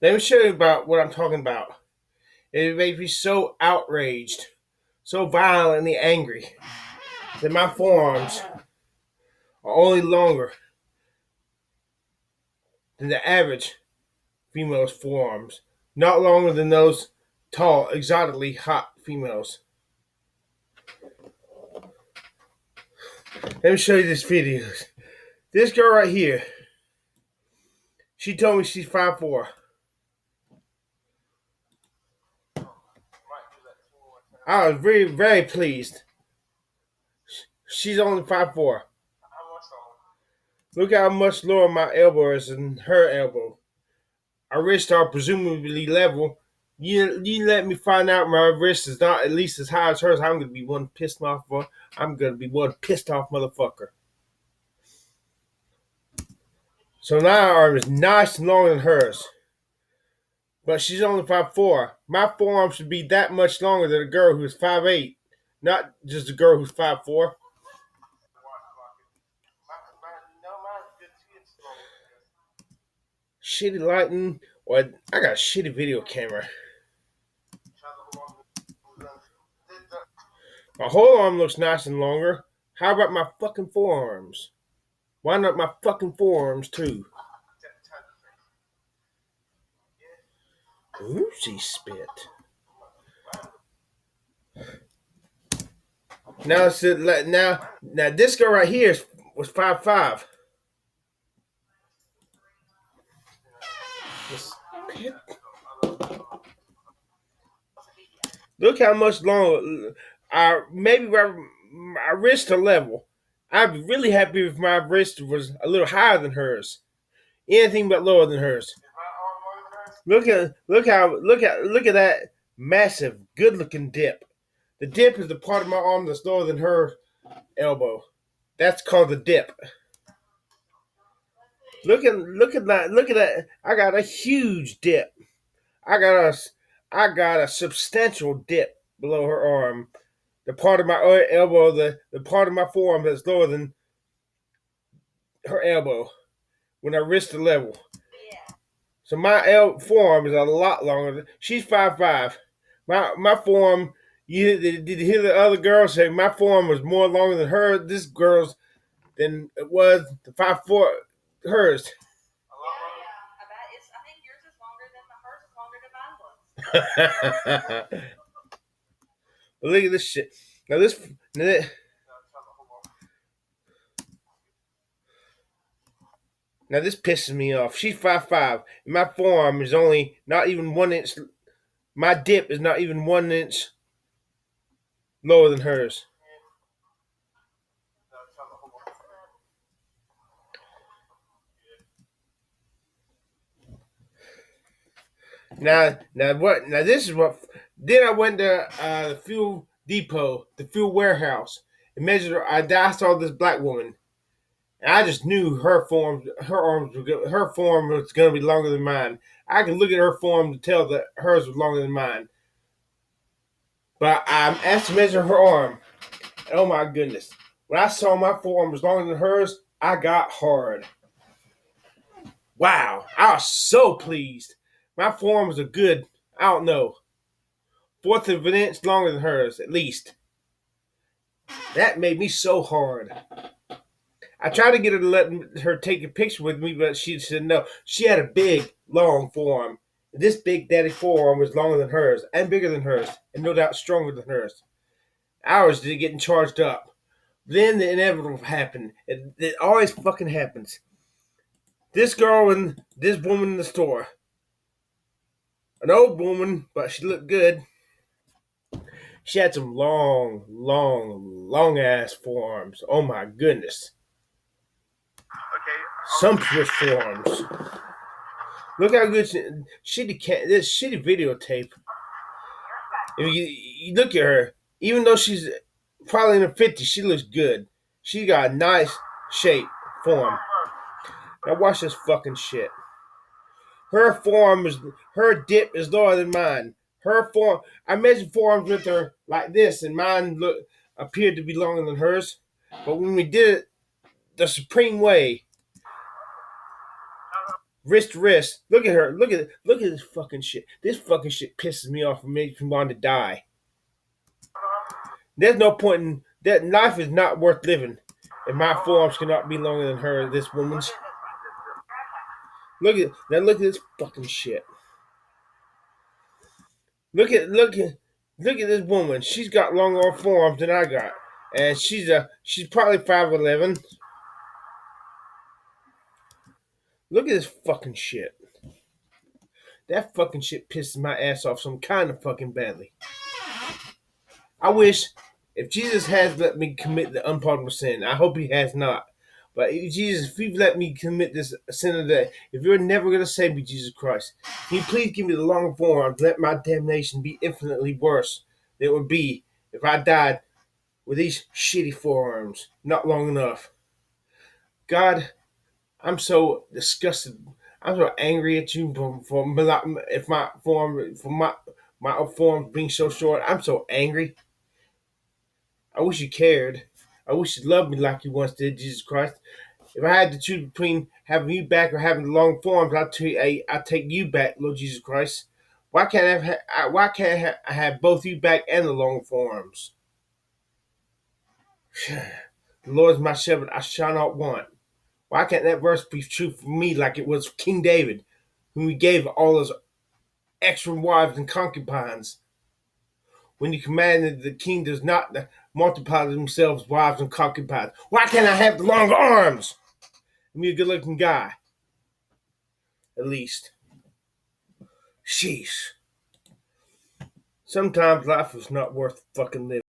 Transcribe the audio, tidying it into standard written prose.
Let me show you about what I'm talking about. It makes me so outraged, so violently angry that my forearms are only longer than the average female's forearms, not longer than those tall, exotically hot females. Let me show you this video. This girl right here, she told me she's 5'4". I was very, very pleased. She's only 5'4". Look how much lower my elbow is than her elbow. Our wrists are presumably level. You let me find out my wrist is not at least as high as hers. I'm gonna be one pissed off. I'm gonna be one pissed off motherfucker. So now our arm is nice and longer than hers, but she's only 5'4". My forearm should be that much longer than a girl who's 5'8", not just a girl who's 5'4". Shitty lighting, or I got a shitty video camera. My whole arm looks nice and longer. How about my fucking forearms? Why not my fucking forearms too? Ooh, she spit. Now, now this girl right here was 5'5". Look how much longer. Maybe my wrists are level. I'd be really happy if my wrist was a little higher than hers. Anything but lower than hers. Look at that massive, good-looking dip. The dip is the part of my arm that's lower than her elbow. That's called the dip. Look at that. I got a huge dip. I got a substantial dip below her arm. The part of my elbow, the part of my forearm that's lower than her elbow when our wrists are level. So my forearm is a lot longer. She's 5'5". My forearm. Did you hear the other girl say my forearm was more longer than her? This girl's than it was the 5'4" hers. But look at this shit. Now this pisses me off. She's 5'5", and my forearm is only not even 1 inch. My dip is not even 1 inch lower than hers. Now what? Now this is what. Then I went to the fuel depot, the fuel warehouse, and measured her. I saw this black woman, and I just knew her form was going to be longer than mine. I could look at her form to tell that hers was longer than mine. But I asked to measure her arm. And oh my goodness. When I saw my forearm was longer than hers, I got hard. Wow. I was so pleased. My forearms are good, I don't know, fourth of an inch longer than hers, at least. That made me so hard. I tried to get her to let her take a picture with me, but she said no. She had a big, long forearm. This big daddy forearm was longer than hers, and bigger than hers, and no doubt stronger than hers. I was getting charged up. Then the inevitable happened. It always fucking happens. This girl and this woman in the store. An old woman, but she looked good. She had some long ass forearms. Oh my goodness. Sumptuous forearms. Look how good this shitty videotape. If you look at her, even though she's probably in her 50s, she looks good. She got a nice shape, form. Now watch this fucking shit. Her dip is lower than mine. Her form, I measured forearms with her like this, and mine appeared to be longer than hers. But when we did it the supreme way, wrist to wrist. Look at her. Look at this fucking shit. This fucking shit pisses me off and makes me want to die. There's no point in that. Life is not worth living, and my forearms cannot be longer than her. This woman's. Look at this fucking shit. Look at this woman. She's got longer forearms than I got, and she's probably 5'11". Look at this fucking shit. That fucking shit pisses my ass off some kind of fucking badly. I wish if Jesus has let me commit the unpardonable sin, I hope he has not. But Jesus, if you've let me commit this sin of that, if you're never going to save me, Jesus Christ, can you please give me the longer forearms, let my damnation be infinitely worse than it would be if I died with these shitty forearms, not long enough. God, I'm so disgusted. I'm so angry at you for if my form for my form being so short. I'm so angry. I wish you cared. I wish you loved me like you once did, Jesus Christ. If I had to choose between having you back or having the long forms, I'd take you back, Lord Jesus Christ. Why can't I have both you back and the long forms? The Lord is my shepherd; I shall not want. Why can't that verse be true for me like it was for King David, whom he gave all his extra wives and concubines? When he commanded the king does not multiply themselves wives and concubines. Why can't I have the longer arms? And be a good looking guy. At least. Sheesh. Sometimes life is not worth fucking living.